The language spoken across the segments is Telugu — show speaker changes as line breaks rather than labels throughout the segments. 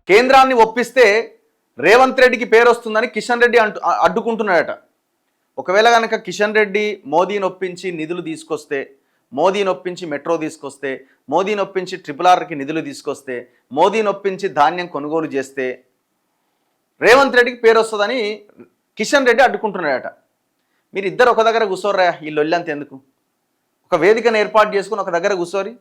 కేంద్రాన్ని ఒప్పిస్తే రేవంత్ రెడ్డికి పేరు వస్తుందని కిషన్ రెడ్డి అడ్డుకుంటున్నాడట. ఒకవేళ కనుక కిషన్ రెడ్డి మోదీని ఒప్పించి నిధులు తీసుకొస్తే, మోదీని ఒప్పించి మెట్రో తీసుకొస్తే, మోదీని ఒప్పించి RRRకి నిధులు తీసుకొస్తే, మోదీని ఒప్పించి ధాన్యం కొనుగోలు చేస్తే రేవంత్ రెడ్డికి పేరు వస్తుందని కిషన్ రెడ్డి అడ్డుకుంటున్నాడట. మీరు ఇద్దరు ఒక దగ్గర కూర్చోర్రా, ఈ లొల్లంత ఎందుకు? ఒక వేదికను ఏర్పాటు చేసుకుని ఒక దగ్గర కూర్చోరి.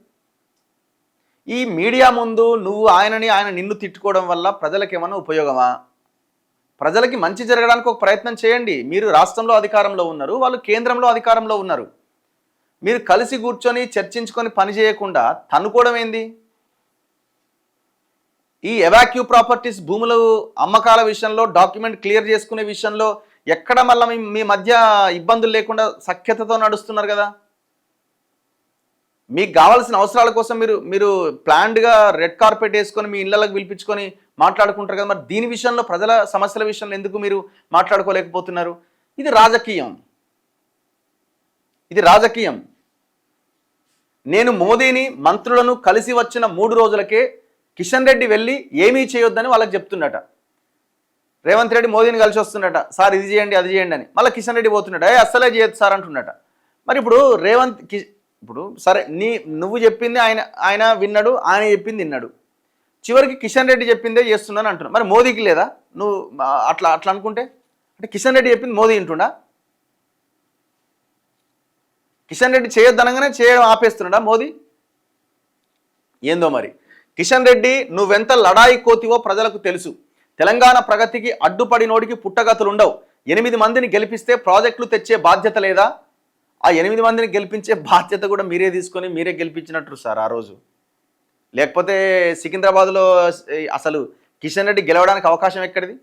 ఈ మీడియా ముందు నువ్వు ఆయన నిన్ను తిట్టుకోవడం వల్ల ప్రజలకు ఏమన్నా ఉపయోగమా? ప్రజలకి మంచి జరగడానికి ఒక ప్రయత్నం చేయండి. మీరు రాష్ట్రంలో అధికారంలో ఉన్నారు, వాళ్ళు కేంద్రంలో అధికారంలో ఉన్నారు. మీరు కలిసి కూర్చొని చర్చించుకొని పని చేయకుండా తన్నుకోవడం ఏంది? ఈ ఎవాక్యూ ప్రాపర్టీస్ భూముల అమ్మకాల విషయంలో డాక్యుమెంట్ క్లియర్ చేసుకునే విషయంలో ఎక్కడ మళ్ళీ మీ మధ్య ఇబ్బందులు లేకుండా సఖ్యతతో నడుస్తున్నారు కదా. మీకు కావాల్సిన అవసరాల కోసం మీరు ప్లాన్డ్గా రెడ్ కార్పెట్ వేసుకొని మీ ఇళ్లకు పిలిపించుకొని మాట్లాడుకుంటారు కదా. మరి దీని విషయంలో, ప్రజల సమస్యల విషయంలో ఎందుకు మీరు మాట్లాడుకోలేకపోతున్నారు? ఇది రాజకీయం, ఇది రాజకీయం. నేను మోదీని మంత్రులను కలిసి వచ్చిన 3 రోజులకే కిషన్ రెడ్డి వెళ్ళి ఏమీ చేయొద్దని వాళ్ళకి చెప్తున్నట. రేవంత్ రెడ్డి మోదీని కలిసి వస్తున్నట, సార్ ఇది చేయండి అది చేయండి అని. మళ్ళీ కిషన్ రెడ్డి పోతున్నట, అస్సలే చేయొద్దు సార్ అంటున్నట. మరి ఇప్పుడు సరే, నువ్వు చెప్పింది ఆయన విన్నాడు, ఆయన చెప్పింది విన్నాడు, చివరికి కిషన్ రెడ్డి చెప్పిందే చేస్తున్నాను అంటున్నాడు. మరి మోదీకి లేదా? నువ్వు అట్లా అనుకుంటే అంటే కిషన్ రెడ్డి చెప్పింది మోదీ వింటుండా? కిషన్ రెడ్డి చేయొద్దనగానే చేయడం ఆపేస్తున్నాడా మోదీ? ఏందో మరి. కిషన్ రెడ్డి, నువ్వెంత లడాయి కోతివో ప్రజలకు తెలుసు. తెలంగాణ ప్రగతికి అడ్డుపడినోడికి పుట్టగతులుండవు. 8 మందిని గెలిపిస్తే ప్రాజెక్టులు తెచ్చే బాధ్యత లేదా? ఆ 8 మందిని గెలిపించే బాధ్యత కూడా మీరే తీసుకొని మీరే గెలిపించినట్టు సార్ ఆ రోజు. లేకపోతే సికింద్రాబాద్లో అసలు కిషన్ రెడ్డి గెలవడానికి అవకాశం ఎక్కడిది?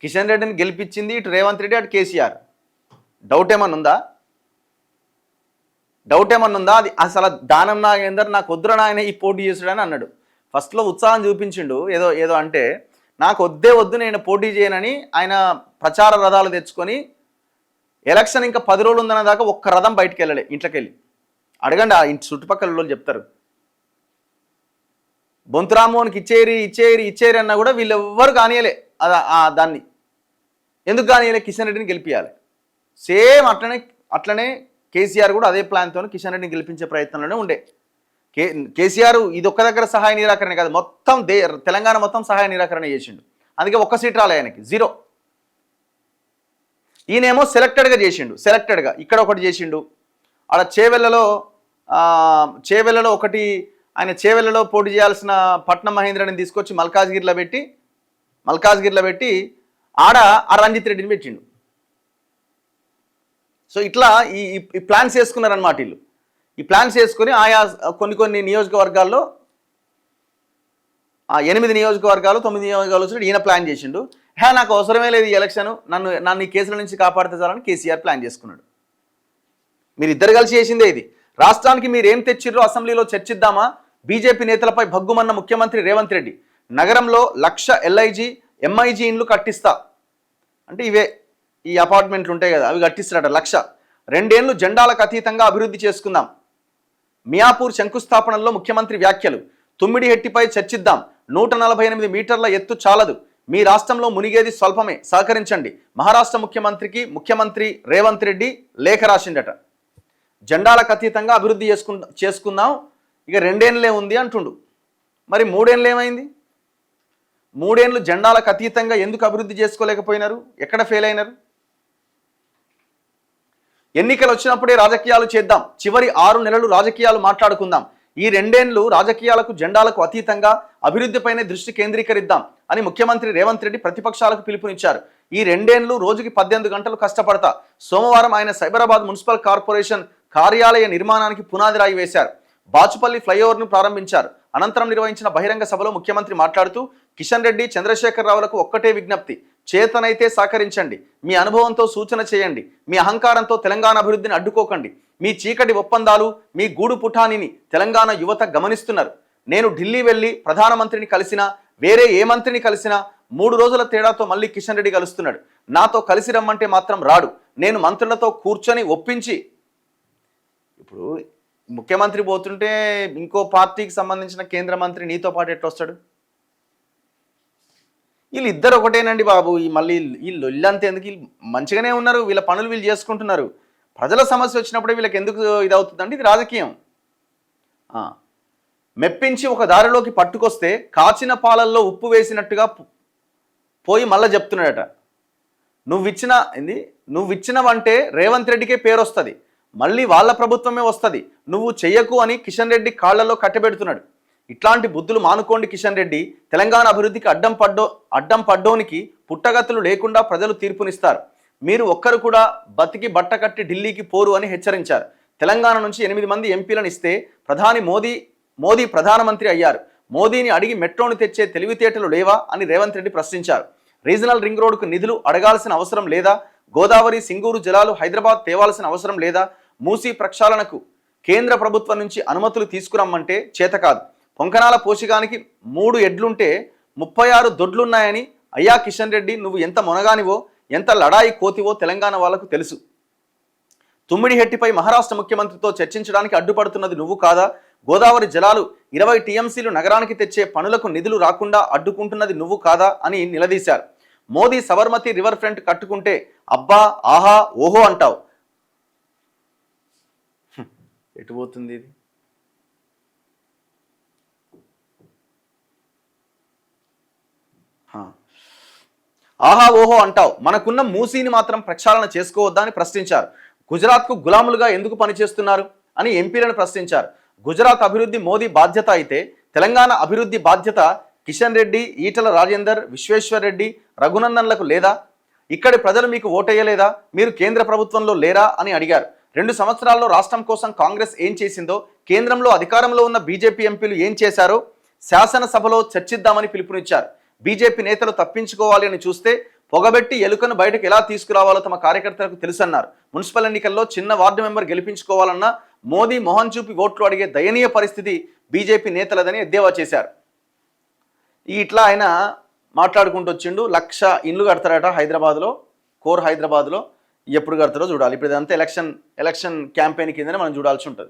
కిషన్ రెడ్డిని గెలిపించింది ఇటు రేవంత్ రెడ్డి, అటు కేసీఆర్. డౌట్ ఏమన్నా ఉందా? అది అసలు దానం నాగేందర్ నాకు వద్దురా నాయన ఈ పోటీ చేసాడని అన్నాడు. ఫస్ట్లో ఉత్సాహం చూపించిండు, ఏదో అంటే నాకు వద్దు నేను పోటీ చేయనని ఆయన ప్రచార రథాలు తెచ్చుకొని ఎలక్షన్ ఇంకా 10 రోజులు ఉందన్న దాకా ఒక్క రథం బయటికి వెళ్ళలే. ఇంట్లోకి వెళ్ళి అడగండి, ఆ ఇంటి చుట్టుపక్కల వాళ్ళు చెప్తారు. బొంతురామోహన్కి ఇచ్చేరి అన్నా కూడా వీళ్ళు ఎవ్వరు కానియలే దాన్ని. ఎందుకు కానియలే? కిషన్ రెడ్డిని గెలిపించాలి. సేమ్ అట్లనే కేసీఆర్ కూడా అదే ప్లాన్తో కిషన్ రెడ్డిని గెలిపించే ప్రయత్నంలోనే ఉండే. కేసీఆర్ ఇది ఒక్క దగ్గర సహాయ నిరాకరణ కాదు, మొత్తం తెలంగాణ మొత్తం సహాయ నిరాకరణ చేసిండు. అందుకే ఒక్క సీట్ రాలే ఆయనకి, 0. ఈయనేమో సెలెక్టెడ్గా చేసిండు. ఇక్కడ ఒకటి చేసిండు, ఆడ చేవెళ్ళలో ఒకటి, ఆయన చేవెళ్ళలో పోటీ చేయాల్సిన పట్నం మహేంద్రని తీసుకొచ్చి మల్కాజ్గిరిలో పెట్టి ఆడ ఆ రంజిత్ రెడ్డిని పెట్టిండు. సో ఇట్లా ఈ ప్లాన్స్ వేసుకున్నారన్నమాట వీళ్ళు. ఈ ప్లాన్స్ వేసుకొని ఆయా కొన్ని నియోజకవర్గాల్లో 8 నియోజకవర్గాలు 9 నియోజకవర్గాలు వచ్చి ఈయన ప్లాన్ చేసిండు. నాకు అవసరమే లేదు ఈ ఎలక్షన్, నన్ను ఈ కేసుల నుంచి కాపాడితే చాలని కేసీఆర్ ప్లాన్ చేసుకున్నాడు. మీరు ఇద్దరు కలిసి చేసిందే ఇది. రాష్ట్రానికి మీరు ఏం తెచ్చిర్రో అసెంబ్లీలో చర్చిద్దామా? బీజేపీ నేతలపై భగ్గుమన్న ముఖ్యమంత్రి రేవంత్ రెడ్డి. నగరంలో 1,00,000 LIG MIG ఇండ్లు కట్టిస్తా అంటే ఇవే ఈ అపార్ట్మెంట్లు ఉంటాయి కదా, అవి కట్టిస్తారట 1,00,000. 2 ఏళ్లు జెండాలకు అతీతంగా అభివృద్ధి చేసుకుందాం. మియాపూర్ శంకుస్థాపనలో ముఖ్యమంత్రి వ్యాఖ్యలు. తుమ్మిడిహెట్టిపై చర్చిద్దాం. 148 మీటర్ల ఎత్తు చాలదు. మీ రాష్ట్రంలో మునిగేది స్వల్పమే, సహకరించండి. మహారాష్ట్ర ముఖ్యమంత్రి రేవంత్ రెడ్డి లేఖ రాసిండట. జెండాలకు అతీతంగా అభివృద్ధి చేసుకుందాం, ఇక 2 ఏళ్ళే ఉంది అంటుండు. మరి 3 ఏళ్ళు ఏమైంది? 3 ఏళ్ళు జెండాలకు అతీతంగా ఎందుకు అభివృద్ధి చేసుకోలేకపోయినారు? ఎక్కడ ఫెయిల్ అయినారు? ఎన్నికలు వచ్చినప్పుడే రాజకీయాలు చేద్దాం, చివరి 6 నెలలు రాజకీయాలు మాట్లాడుకుందాం. ఈ 2 ఏళ్ళు రాజకీయాలకు జెండాలకు అతీతంగా అభివృద్ధిపైనే దృష్టి కేంద్రీకరిద్దాం అని ముఖ్యమంత్రి రేవంత్ రెడ్డి ప్రతిపక్షాలకు పిలుపునిచ్చారు. ఈ 2 ఏళ్ళు రోజుకి 18 గంటలు కష్టపడతా. సోమవారం ఆయన సైబరాబాద్ మున్సిపల్ కార్పొరేషన్ కార్యాలయ నిర్మాణానికి పునాది రాయి వేశారు. బాచుపల్లి ఫ్లైఓవర్ను ప్రారంభించారు. అనంతరం నిర్వహించిన బహిరంగ సభలో ముఖ్యమంత్రి మాట్లాడుతూ కిషన్ రెడ్డి, చంద్రశేఖరరావులకు ఒక్కటే విజ్ఞప్తి, చేతనైతే సహకరించండి, మీ అనుభవంతో సూచన చేయండి, మీ అహంకారంతో తెలంగాణ అభివృద్ధిని అడ్డుకోకండి. మీ చీకటి ఒప్పందాలు, మీ గూడు పుఠానిని తెలంగాణ యువత గమనిస్తున్నారు. నేను ఢిల్లీ వెళ్ళి ప్రధానమంత్రిని కలిసినా, వేరే ఏ మంత్రిని కలిసినా 3 రోజుల తేడాతో మళ్ళీ కిషన్ రెడ్డి కలుస్తున్నాడు. నాతో కలిసి రమ్మంటే మాత్రం రాడు. నేను మంత్రులతో కూర్చొని ఒప్పించి, ఇప్పుడు ముఖ్యమంత్రి పోతుంటే ఇంకో పార్టీకి సంబంధించిన కేంద్ర మంత్రి నీతో పాటు ఎట్లా వస్తాడు? వీళ్ళిద్దరు ఒకటేనండి బాబు. ఈ మళ్ళీ ఈ లొల్లంతా ఎందుకు? వీళ్ళు మంచిగానే ఉన్నారు, వీళ్ళ పనులు వీళ్ళు చేసుకుంటున్నారు. ప్రజల సమస్య వచ్చినప్పుడు వీళ్ళకి ఎందుకు ఇదవుతుందంటే ఇది రాజకీయం. ఆ, మెప్పించి ఒక దారిలోకి పట్టుకొస్తే కాచిన పాలల్లో ఉప్పు వేసినట్టుగా పోయి మళ్ళీ చెప్తున్నాడట. నువ్విచ్చినవంటే రేవంత్ రెడ్డికే పేరు వస్తుంది, మళ్ళీ వాళ్ళ ప్రభుత్వమే వస్తుంది, నువ్వు చెయ్యకు అని కిషన్ రెడ్డి కాళ్లలో కట్టబెడుతున్నాడు. ఇట్లాంటి బుద్ధులు మానుకోండి కిషన్ రెడ్డి. తెలంగాణ అభివృద్ధికి అడ్డం పడ్డోనికి పుట్టగతులు లేకుండా ప్రజలు తీర్పునిస్తారు. మీరు ఒక్కరు కూడా బతికి బట్ట కట్టి ఢిల్లీకి పోరు అని హెచ్చరించారు. తెలంగాణ నుంచి 8 మంది ఎంపీలను ఇస్తే ప్రధాని మోదీ ప్రధానమంత్రి అయ్యారు. మోదీని అడిగి మెట్రోను తెచ్చే తెలివితేటలు లేవా అని రేవంత్ రెడ్డి ప్రశ్నించారు. రీజనల్ రింగ్ రోడ్డుకు నిధులు అడగాల్సిన అవసరం లేదా? గోదావరి సింగూరు జలాలు హైదరాబాద్ తేవాల్సిన అవసరం లేదా? మూసీ ప్రక్షాళనకు కేంద్ర ప్రభుత్వం నుంచి అనుమతులు తీసుకురమ్మంటే చేత కాదు. పొంకనాల పోషకానికి 3 ఎడ్లుంటే 36 దొడ్లున్నాయని అయ్యా కిషన్ రెడ్డి, నువ్వు ఎంత మొనగానివో ఎంత లడాయి కోతివో తెలంగాణ వాళ్లకు తెలుసు. తుమ్మిడిహెట్టిపై మహారాష్ట్ర ముఖ్యమంత్రితో చర్చించడానికి అడ్డుపడుతున్నది నువ్వు కాదా? గోదావరి జలాలు 20 టీఎంసీలు నగరానికి తెచ్చే పనులకు నిధులు రాకుండా అడ్డుకుంటున్నది నువ్వు కాదా అని నిలదీశారు. మోదీ సబర్మతి రివర్ ఫ్రంట్ కట్టుకుంటే అబ్బా ఆహా ఓహో అంటావు. ఎటు పోతుంది ఇది? ఆహా ఓహో అంటావు, మనకున్న మూసీని మాత్రం ప్రక్షాళన చేసుకోవద్దా అని ప్రశ్నించారు. గుజరాత్కు గులాములుగా ఎందుకు పనిచేస్తున్నారు అని ఎంపీలను ప్రశ్నించారు. గుజరాత్ అభివృద్ధి మోదీ బాధ్యత అయితే తెలంగాణ అభివృద్ధి బాధ్యత కిషన్ రెడ్డి, ఈటల రాజేందర్, విశ్వేశ్వర్ రెడ్డి, రఘునందన్లకు లేదా? ఇక్కడి ప్రజలు మీకు ఓటేయలేదా? మీరు కేంద్ర ప్రభుత్వంలో లేరా అని అడిగారు. 2 సంవత్సరాల్లో రాష్ట్రం కోసం కాంగ్రెస్ ఏం చేసిందో, కేంద్రంలో అధికారంలో ఉన్న బీజేపీ ఎంపీలు ఏం చేశారో శాసనసభలో చర్చిద్దామని పిలుపునిచ్చారు. బీజేపీ నేతలు తప్పించుకోవాలి అని చూస్తే పొగబెట్టి ఎలుకను బయటకు ఎలా తీసుకురావాలో తమ కార్యకర్తలకు తెలుసన్నారు. మున్సిపల్ ఎన్నికల్లో చిన్న వార్డు మెంబర్ గెలిపించుకోవాలన్నా మోదీ మొహం చూపి ఓట్లు అడిగే దయనీయ పరిస్థితి బీజేపీ నేతలదని ఎద్దేవా చేశారు. ఇట్లా ఆయన మాట్లాడుకుంటూ వచ్చిండు. 1,00,000 ఇండ్లు కడతారట హైదరాబాద్లో, కోర్ హైదరాబాద్లో. ఎప్పుడు కడతారో చూడాలి. ఇప్పుడు ఇదంతా ఎలక్షన్ క్యాంపెయిన్ కిందనే మనం చూడాల్సి ఉంటుంది.